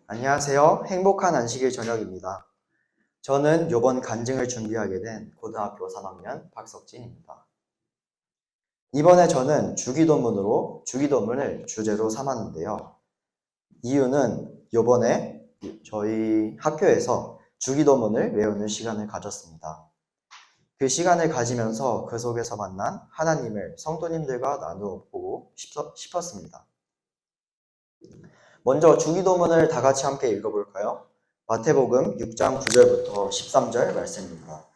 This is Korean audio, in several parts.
안녕하세요. 행복한 안식일 저녁입니다. 저는 이번 간증을 준비하게 된 고등학교 3학년 박석진입니다. 이번에 저는 주기도문을 주제로 삼았는데요. 이유는 이번에 저희 학교에서 주기도문을 외우는 시간을 가졌습니다. 그 시간을 가지면서 그 속에서 만난 하나님을 성도님들과 나누어 보고 싶었습니다. 먼저 주기도문을 다 같이 함께 읽어볼까요? 마태복음 6장 9절부터 13절 말씀입니다.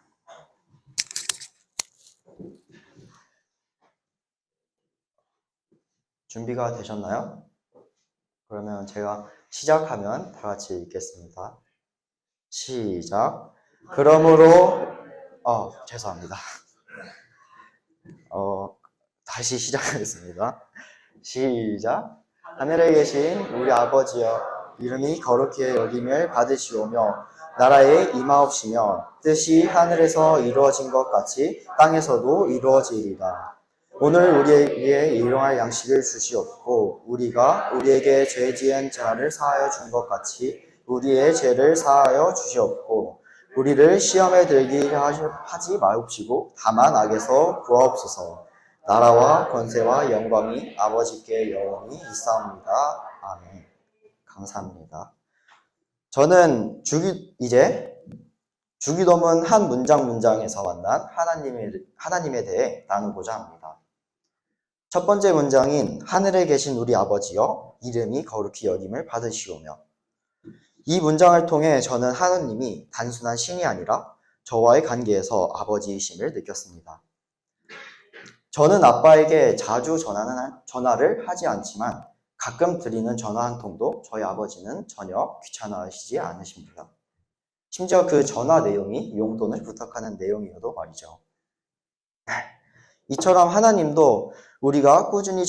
준비가 되셨나요? 그러면 제가 시작하면 다 같이 읽겠습니다. 시작. 그러므로 죄송합니다. 다시 시작하겠습니다. 시작. 하늘에 계신 우리 아버지여, 이름이 거룩히 여김을 받으시오며 나라에 임하옵시며 뜻이 하늘에서 이루어진 것 같이 땅에서도 이루어지리이다. 오늘 우리에게 일용할 양식을 주시옵고 우리가 우리에게 죄 지은 자를 사하여 준 것 같이 우리의 죄를 사하여 주시옵고 우리를 시험에 들게 하지 마옵시고 다만 악에서 구하옵소서. 나라와 권세와 영광이 아버지께 영원히 있사옵니다. 아멘. 감사합니다. 저는 이제 주기도문 한 문장에서 만난 하나님에 대해 나누고자 합니다. 첫 번째 문장인 하늘에 계신 우리 아버지여, 이름이 거룩히 여김을 받으시오며, 이 문장을 통해 저는 하느님이 단순한 신이 아니라 저와의 관계에서 아버지이심을 느꼈습니다. 저는 아빠에게 자주 전화를 하지 않지만 가끔 드리는 전화 한 통도 저희 아버지는 전혀 귀찮아하시지 않으십니다. 심지어 그 전화 내용이 용돈을 부탁하는 내용이어도 말이죠. 이처럼 하나님도 우리가 꾸준히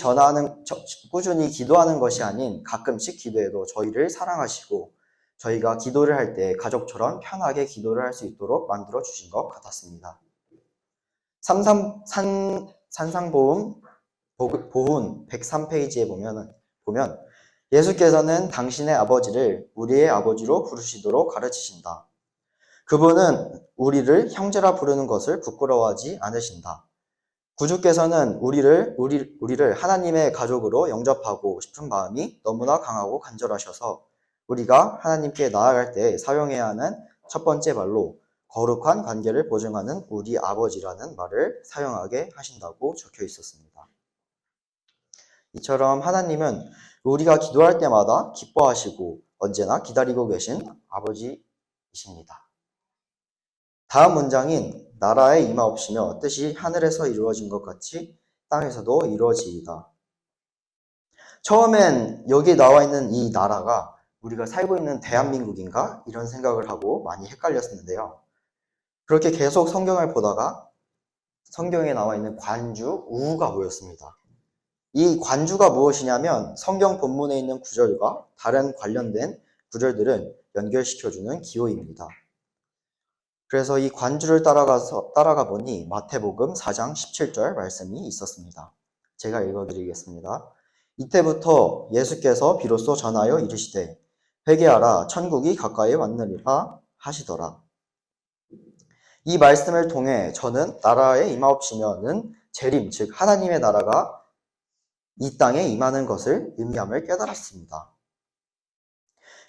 기도하는 것이 아닌 가끔씩 기도해도 저희를 사랑하시고 저희가 기도를 할 때 가족처럼 편하게 기도를 할 수 있도록 만들어 주신 것 같았습니다. 산상보훈 103페이지에 보면 예수께서는 당신의 아버지를 우리의 아버지로 부르시도록 가르치신다. 그분은 우리를 형제라 부르는 것을 부끄러워하지 않으신다. 구주께서는 우리를 하나님의 가족으로 영접하고 싶은 마음이 너무나 강하고 간절하셔서 우리가 하나님께 나아갈 때 사용해야 하는 첫 번째 말로 거룩한 관계를 보증하는 우리 아버지라는 말을 사용하게 하신다고 적혀 있었습니다. 이처럼 하나님은 우리가 기도할 때마다 기뻐하시고 언제나 기다리고 계신 아버지이십니다. 다음 문장인 나라에 임하옵시며 뜻이 하늘에서 이루어진 것 같이 땅에서도 이루어지이다. 처음엔 여기 나와 있는 이 나라가 우리가 살고 있는 대한민국인가? 이런 생각을 하고 많이 헷갈렸었는데요. 그렇게 계속 성경을 보다가 성경에 나와 있는 관주, 우가 보였습니다. 이 관주가 무엇이냐면 성경 본문에 있는 구절과 다른 관련된 구절들은 연결시켜주는 기호입니다. 그래서 이 관주를 따라가 보니 마태복음 4장 17절 말씀이 있었습니다. 제가 읽어드리겠습니다. 이때부터 예수께서 비로소 전하여 이르시되 회개하라 천국이 가까이 왔느니라 하시더라. 이 말씀을 통해 저는 나라에 임하옵시며는 재림, 즉 하나님의 나라가 이 땅에 임하는 것을 의미함을 깨달았습니다.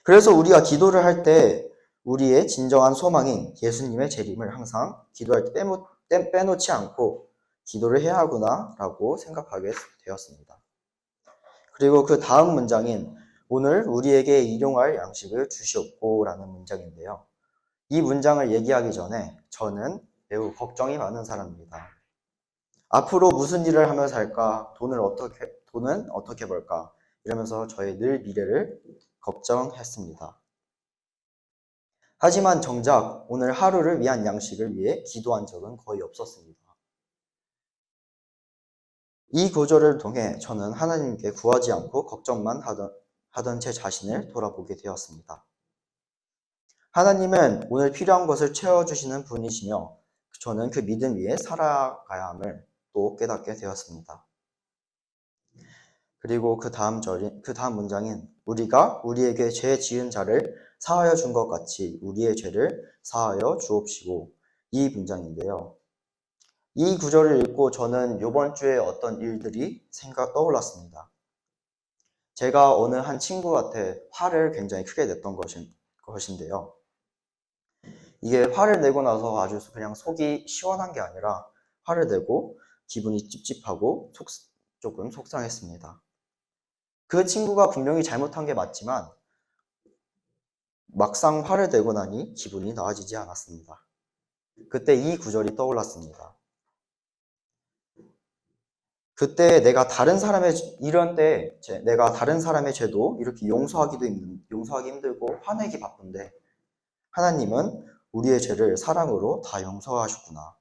그래서 우리가 기도를 할 때 우리의 진정한 소망인 예수님의 재림을 항상 기도할 때 빼놓지 않고 기도를 해야 하구나라고 생각하게 되었습니다. 그리고 그 다음 문장인 오늘 우리에게 일용할 양식을 주시옵고라는 문장인데요. 이 문장을 얘기하기 전에 저는 매우 걱정이 많은 사람입니다. 앞으로 무슨 일을 하며 살까? 돈은 어떻게 벌까? 이러면서 저의 늘 미래를 걱정했습니다. 하지만 정작 오늘 하루를 위한 양식을 위해 기도한 적은 거의 없었습니다. 이 구절을 통해 저는 하나님께 구하지 않고 걱정만 하던 제 자신을 돌아보게 되었습니다. 하나님은 오늘 필요한 것을 채워주시는 분이시며 저는 그 믿음 위에 살아가야 함을 또 깨닫게 되었습니다. 그리고 그 다음 문장인 우리가 우리에게 죄 지은 자를 사하여 준 것 같이 우리의 죄를 사하여 주옵시고, 이 문장인데요. 이 구절을 읽고 저는 이번 주에 어떤 일들이 떠올랐습니다. 제가 어느 한 친구한테 화를 굉장히 크게 냈던 것인데요. 이게 화를 내고 나서 아주 그냥 속이 시원한 게 아니라 화를 내고 기분이 찝찝하고 조금 속상했습니다. 그 친구가 분명히 잘못한 게 맞지만 막상 화를 내고 나니 기분이 나아지지 않았습니다. 그때 이 구절이 떠올랐습니다. 그때 내가 다른 사람의 죄도 이렇게 용서하기 힘들고 화내기 바쁜데 하나님은 우리의 죄를 사랑으로 다 용서하셨구나.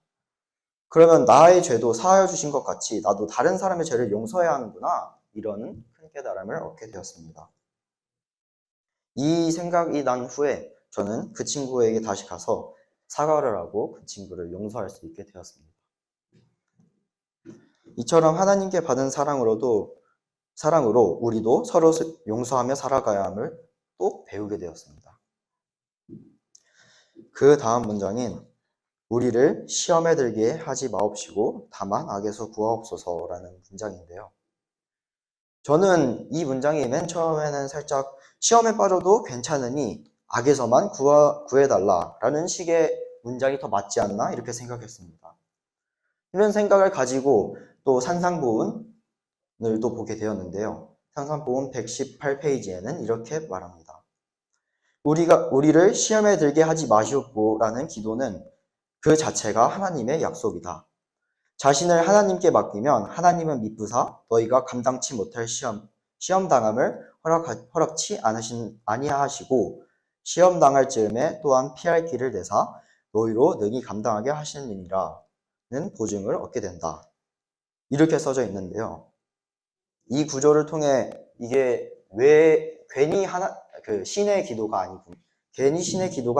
그러면 나의 죄도 사하여 주신 것 같이 나도 다른 사람의 죄를 용서해야 하는구나. 이런 큰 깨달음을 얻게 되었습니다. 이 생각이 난 후에 저는 그 친구에게 다시 가서 사과를 하고 그 친구를 용서할 수 있게 되었습니다. 이처럼 하나님께 받은 사랑으로 우리도 서로 용서하며 살아가야 함을 또 배우게 되었습니다. 그 다음 문장인 우리를 시험에 들게 하지 마옵시고 다만 악에서 구하옵소서라는 문장인데요. 저는 이 문장이 맨 처음에는 살짝 시험에 빠져도 괜찮으니 악에서만 구해달라라는 식의 문장이 더 맞지 않나 이렇게 생각했습니다. 이런 생각을 가지고 또 산상보훈을 또 보게 되었는데요. 산상보훈 118페이지에는 이렇게 말합니다. 우리를 시험에 들게 하지 마시옵고라는 기도는 그 자체가 하나님의 약속이다. 자신을 하나님께 맡기면 하나님은 미쁘사 너희가 감당치 못할 시험 당함을 허락치 아니하시고 시험 당할 즈음에 또한 피할 길을 내사 너희로 능히 감당하게 하시느니라는 보증을 얻게 된다. 이렇게 써져 있는데요. 이 구절을 통해 이게 왜 괜히 신의 기도가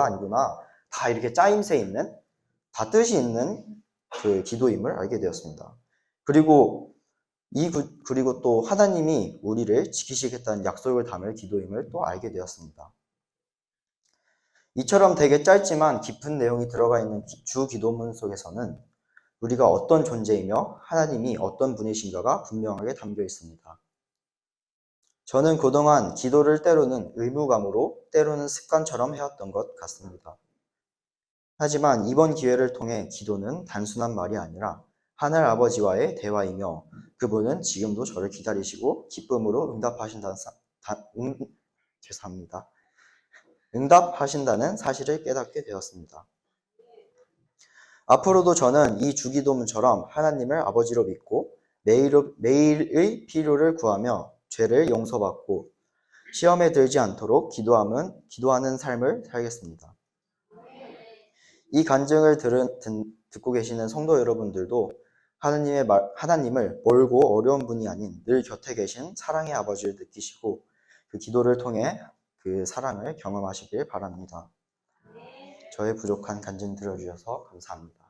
아니구나. 다 이렇게 짜임새 있는, 다 뜻이 있는 그 기도임을 알게 되었습니다. 그리고 또 하나님이 우리를 지키시겠다는 약속을 담을 기도임을 또 알게 되었습니다. 이처럼 되게 짧지만 깊은 내용이 들어가 있는 주 기도문 속에서는 우리가 어떤 존재이며 하나님이 어떤 분이신가가 분명하게 담겨 있습니다. 저는 그동안 기도를 때로는 의무감으로 때로는 습관처럼 해왔던 것 같습니다. 하지만 이번 기회를 통해 기도는 단순한 말이 아니라 하늘 아버지와의 대화이며 그분은 지금도 저를 기다리시고 기쁨으로 응답하신다는 사실을 깨닫게 되었습니다. 앞으로도 저는 이 주기도문처럼 하나님을 아버지로 믿고 매일의 필요를 구하며 죄를 용서받고 시험에 들지 않도록 기도하는 삶을 살겠습니다. 이 간증을 듣고 계시는 성도 여러분들도 하나님을 멀고 어려운 분이 아닌 늘 곁에 계신 사랑의 아버지를 느끼시고 그 기도를 통해 그 사랑을 경험하시길 바랍니다. 저의 부족한 간증 들어주셔서 감사합니다.